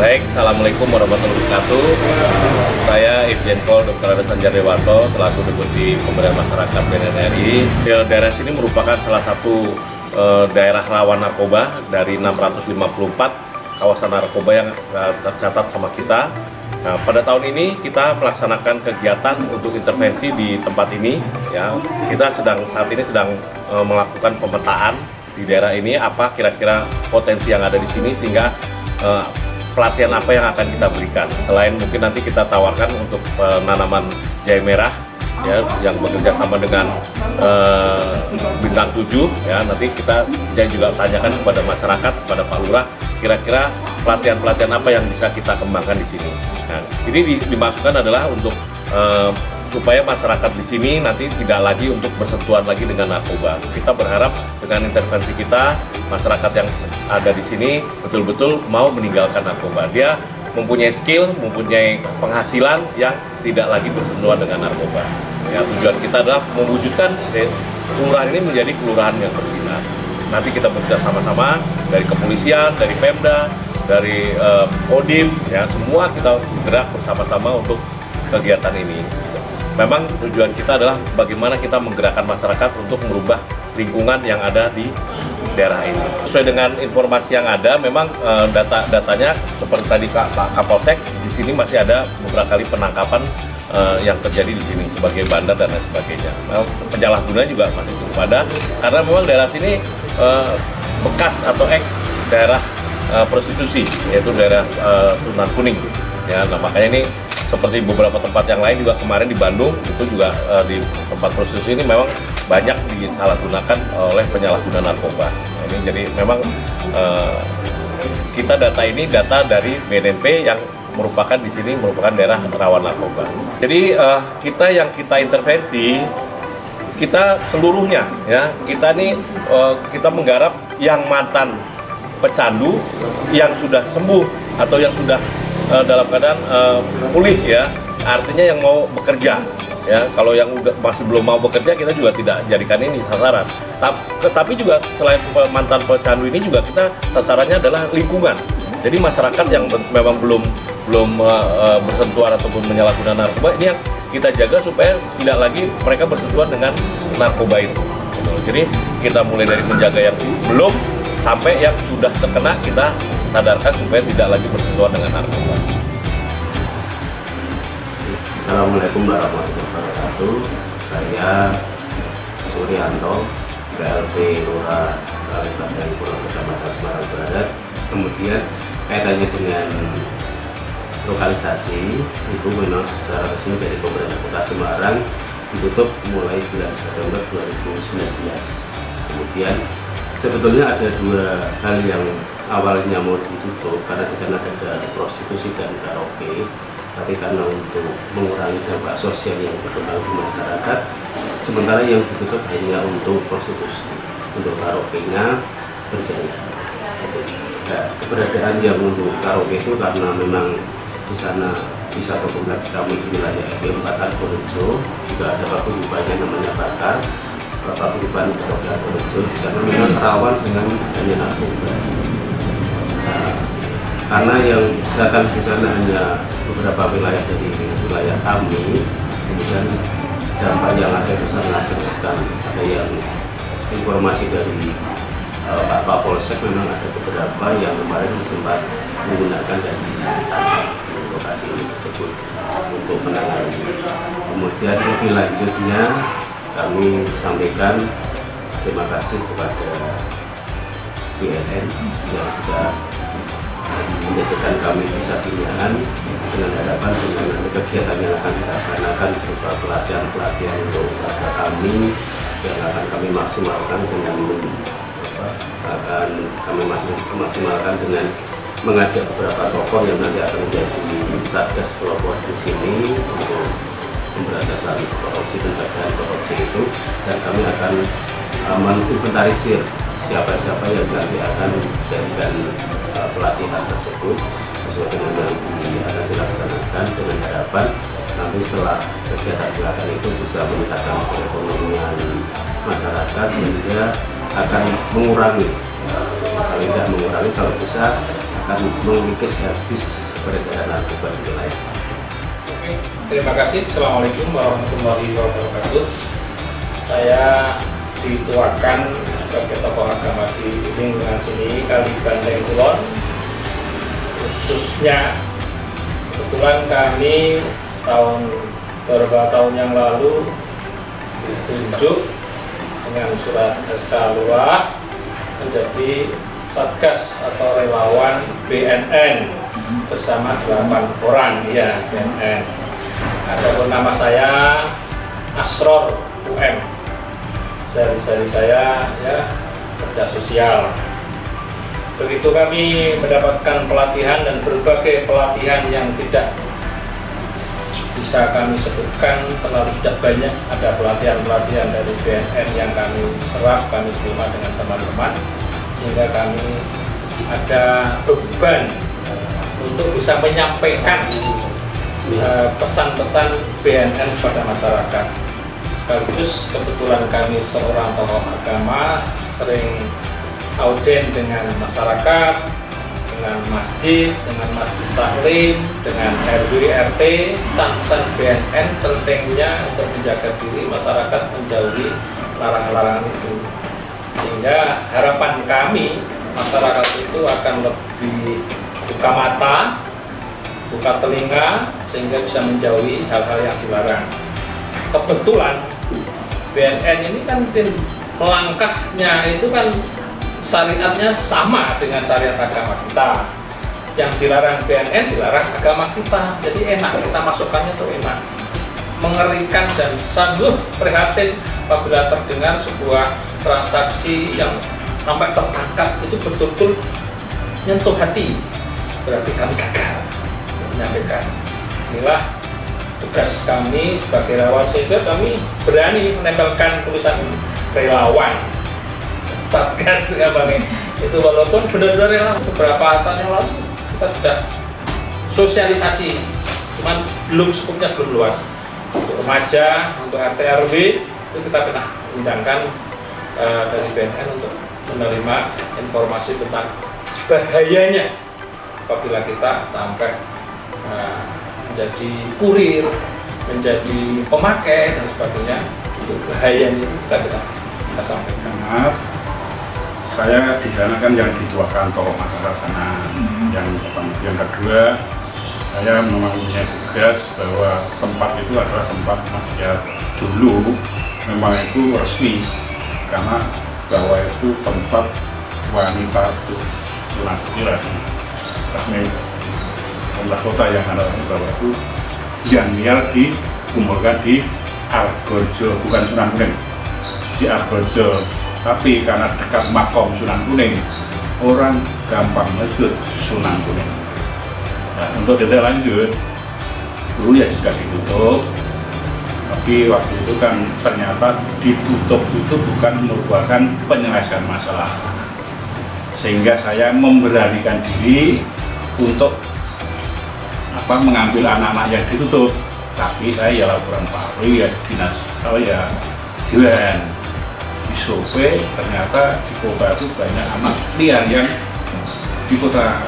Baik, Assalamualaikum warahmatullahi wabarakatuh. Saya Irjen Pol Dr. Andes Anjar Dewanto selaku Deputi Pemberdayaan Masyarakat BNN RI. Daerah sini merupakan salah satu daerah rawan narkoba dari 654 kawasan narkoba yang tercatat sama kita. Nah, pada tahun ini kita melaksanakan kegiatan untuk intervensi di tempat ini. Ya, kita saat ini sedang melakukan pemetaan di daerah ini, apa kira-kira potensi yang ada di sini sehingga pelatihan apa yang akan kita berikan. Selain mungkin nanti kita tawarkan untuk penanaman jahe merah ya, yang bekerja sama dengan Bintang 7 ya, nanti kita juga tanyakan kepada masyarakat, kepada Pak Lurah, kira-kira pelatihan-pelatihan apa yang bisa kita kembangkan di sini. Nah, ini dimasukkan adalah untuk supaya masyarakat di sini nanti tidak lagi untuk bersentuhan lagi dengan narkoba. Kita berharap dengan intervensi kita, masyarakat yang ada di sini betul-betul mau meninggalkan narkoba. Dia mempunyai skill, mempunyai penghasilan yang tidak lagi bersentuhan dengan narkoba. Ya, tujuan kita adalah mewujudkan kelurahan ini menjadi kelurahan yang bersinar. Nanti kita bekerja sama-sama dari kepolisian, dari Pemda, dari Kodim, ya semua kita bergerak bersama-sama untuk kegiatan ini. Memang tujuan kita adalah bagaimana kita menggerakkan masyarakat untuk merubah lingkungan yang ada di daerah ini. Sesuai dengan informasi yang ada, memang datanya seperti tadi Pak Kapolsek, di sini masih ada beberapa kali penangkapan yang terjadi di sini sebagai bandar dan lain sebagainya. Nah, penyalahguna juga masih cukup ada, karena memang daerah sini bekas atau ex daerah prostitusi, yaitu daerah Sunan Kuning. Ya, nah makanya ini seperti beberapa tempat yang lain juga kemarin di Bandung itu juga di tempat prostitusi ini memang banyak disalahgunakan oleh penyalahguna narkoba. Ini jadi memang kita data ini data dari BNNP yang merupakan di sini merupakan daerah rawan narkoba. Jadi kita intervensi kita seluruhnya ya, kita nih kita menggarap yang mantan pecandu yang sudah sembuh atau yang sudah dalam keadaan pulih ya, artinya yang mau bekerja ya. Kalau yang masih belum mau bekerja kita juga tidak jadikan ini sasaran. Tapi juga selain mantan pecandu ini juga kita sasarannya adalah lingkungan. Jadi masyarakat yang memang belum bersentuhan ataupun menyalahgunakan narkoba ini yang kita jaga supaya tidak lagi mereka bersentuhan dengan narkoba itu. Jadi kita mulai dari menjaga yang belum sampai yang sudah terkena, kita sadarkan supaya tidak lagi bersentuhan dengan narkoba. Assalamualaikum warahmatullahi wabarakatuh. Saya Suryanto, PLP Lurah Kalibadan Pulau Kecamatan Semarang Barat. Kemudian kaitannya dengan lokalisasi itu memang secara resmi dari pemerintah Kota Semarang ditutup mulai bulan September 2019. Kemudian sebetulnya ada dua hal yang awalnya mau ditutup karena di sana ada prostitusi dan karaoke, tapi karena untuk mengurangi dampak sosial yang berkembang di masyarakat, sementara yang ditutup hanya untuk prostitusi, untuk karaoke-nya berjalan. Nah, keberadaan yang untuk karaoke itu karena memang di sana di satu kompleks kami di wilayah RW 4 Argorejo juga ada paguyubannya namanya Bakar. Paguyuban Kota Argorejo di sana memang rawan dengan adanya narkoba. Nah, karena yang datang di sana hanya beberapa wilayah dari wilayah kami, kemudian dampak yang ada itu sangat riskan. Ada yang informasi dari Pak Kapolsek memang ada beberapa yang kemarin sempat menggunakan dan ditangkap di lokasi ini tersebut untuk menangani. Kemudian lebih lanjutnya kami sampaikan terima kasih kepada BNN yang sudah menjadikan kami bisa binaan dengan harapan dengan kegiatan yang akan dilaksanakan berupa pelatihan-pelatihan untuk warga kami yang akan kami maksimalkan dengan maksimalkan dengan mengajak beberapa tokoh yang nanti akan menjadi satgas pelopor di sini untuk pemberantasan korupsi, pencegahan korupsi itu, dan kami akan menginventarisir siapa-siapa yang nanti akan dijadikan pelatihan tersebut sesuai dengan yang akan dilaksanakan dengan harapan nanti setelah kegiatan pelatihan itu bisa meningkatkan perekonomian masyarakat sehingga akan mengurangi, kalau tidak mengurangi, kalau bisa akan mengikis habis peredaran narkoba di wilayah. Oke, terima kasih. Assalamualaikum warahmatullahi wabarakatuh. Saya dituakan sebagai tokoh agama di lingkungan sini, Kali Banteng Kulon. Khususnya kebetulan kami beberapa tahun yang lalu ditunjuk dengan surat SK Lurah menjadi Satgas atau relawan BNN bersama 8 orang ya BNN. Adapun nama saya Asror UM. Sehari-hari saya ya kerja sosial. Begitu kami mendapatkan pelatihan dan berbagai pelatihan yang tidak bisa kami sebutkan, terlalu sudah banyak. Ada pelatihan-pelatihan dari BNN yang kami serap, kami terima dengan teman-teman, sehingga kami ada beban untuk bisa menyampaikan pesan-pesan BNN kepada masyarakat. Sekaligus kebetulan kami seorang tokoh agama sering auden dengan masyarakat, dengan masjid, dengan majelis taklim, dengan RW RT. Pesan BNN pentingnya untuk menjaga diri masyarakat menjauhi larangan-larangan itu, sehingga harapan kami masyarakat itu akan lebih buka mata, buka telinga, sehingga bisa menjauhi hal-hal yang dilarang. Kebetulan BNN ini kan melangkahnya itu kan syariatnya sama dengan syariat agama kita. Yang dilarang BNN dilarang agama kita, jadi enak, kita masukkannya tuh enak. Mengerikan dan sungguh prihatin apabila terdengar sebuah transaksi yang sampai tertangkap, itu betul-betul nyentuh hati. Berarti kami gagal menyampaikan. Inilah tugas kami sebagai relawan, sehingga kami berani menempelkan tulisan relawan Satgas ya Bang. Itu walaupun benar-benar relawan. Beberapa tahun yang lalu kita sudah sosialisasi, cuman belum skupnya belum luas. Untuk remaja, untuk RT RW itu kita pernah undangkan dari BNN untuk menerima informasi tentang bahayanya apabila kita sampai menjadi kurir, menjadi pemakai dan sebagainya. Itu bahayanya itu kita sampaikan. Maaf, saya di sana kan yang dituakan tokoh masyarakat sana. Yang kedua, saya memang punya tugas bahwa tempat itu adalah tempat maksiat dulu, memang itu resmi karena bahwa itu tempat wanita tunarungu resmi pemerintah kota yang ada bahwa itu yang liar dikumpulkan di Argojo, bukan Sunan Kuning, di Argojo. Tapi karena dekat makom Sunan Kuning, orang gampang menyebut Sunan Kuning. Nah, untuk detail lanjut, dulu ya juga ditutup. Tapi waktu itu kan ternyata ditutup itu bukan merupakan penyelesaian masalah. Sehingga saya memberanikan diri untuk mengambil anak-anak yang ditutup. Tapi saya ya laporan Pak Rui ya dinas, ya Dewan di survei, ternyata di kota itu banyak anak liar yang di kota,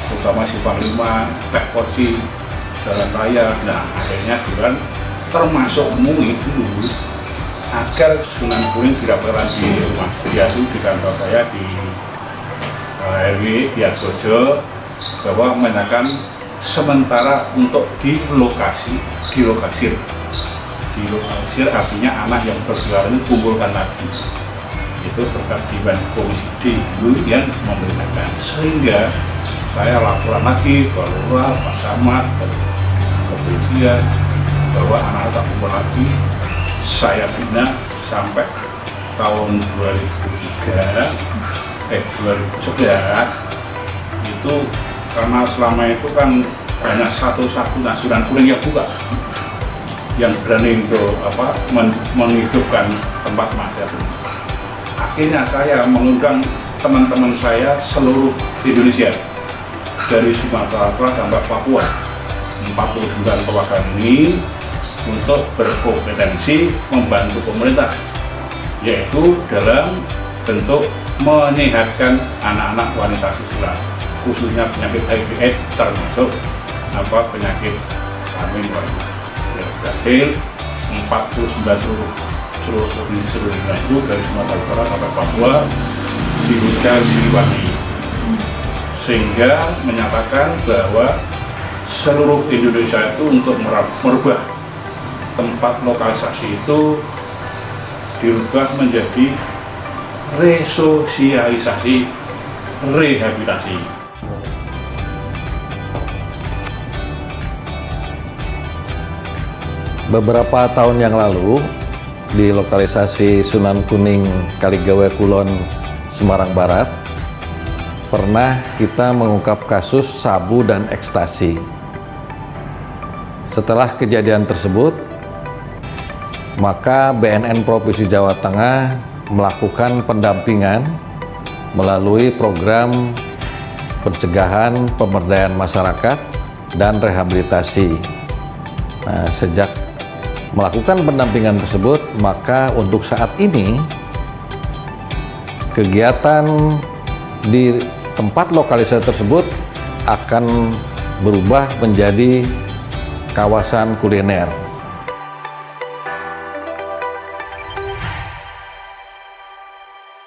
terutama si Panglima, Teh Porsi, Jalan Raya. Nah akhirnya Dewan termasuk MUI dulu agar Sunan Kuning didapatkan di rumah dia itu di kantor saya di RW di Argojo, bahwa menyatakan sementara untuk dilokasir artinya anak yang berkeliaran itu kumpulkan lagi. Itu berkat Dewan Komisi D dulu yang memerintahkan, sehingga saya laporan lagi ke Lurah, Pak Camat, ke kepolisian bahwa anak-anak tak kumpul lagi. Saya bina sampai tahun 2011 itu, karena selama itu kan banyak satu-satunya Sunan Kuning yang buka, yang berani untuk menghidupkan tempat maksiat. Akhirnya saya mengundang teman-teman saya seluruh Indonesia, dari Sumatera sampai Papua, 49 perwakilan ini, untuk berkompetensi membantu pemerintah, yaitu dalam bentuk menyehatkan anak-anak wanita susila. khususnya penyakit HIV/AIDS termasuk penyakit kelamin wanita. Ya, berhasil 49 seluruh provinsi seluruh Indonesia itu dari Sumatera Utara sampai Papua di Hotel Siliwangi, sehingga menyatakan bahwa seluruh Indonesia itu untuk merubah tempat lokalisasi itu dirubah menjadi resosialisasi rehabilitasi. Beberapa tahun yang lalu di lokalisasi Sunan Kuning Kaligawe Kulon Semarang Barat pernah kita mengungkap kasus sabu dan ekstasi. Setelah kejadian tersebut, maka BNN Provinsi Jawa Tengah melakukan pendampingan melalui program pencegahan pemberdayaan masyarakat dan rehabilitasi. Nah, sejak melakukan pendampingan tersebut, maka untuk saat ini kegiatan di tempat lokalisasi tersebut akan berubah menjadi kawasan kuliner.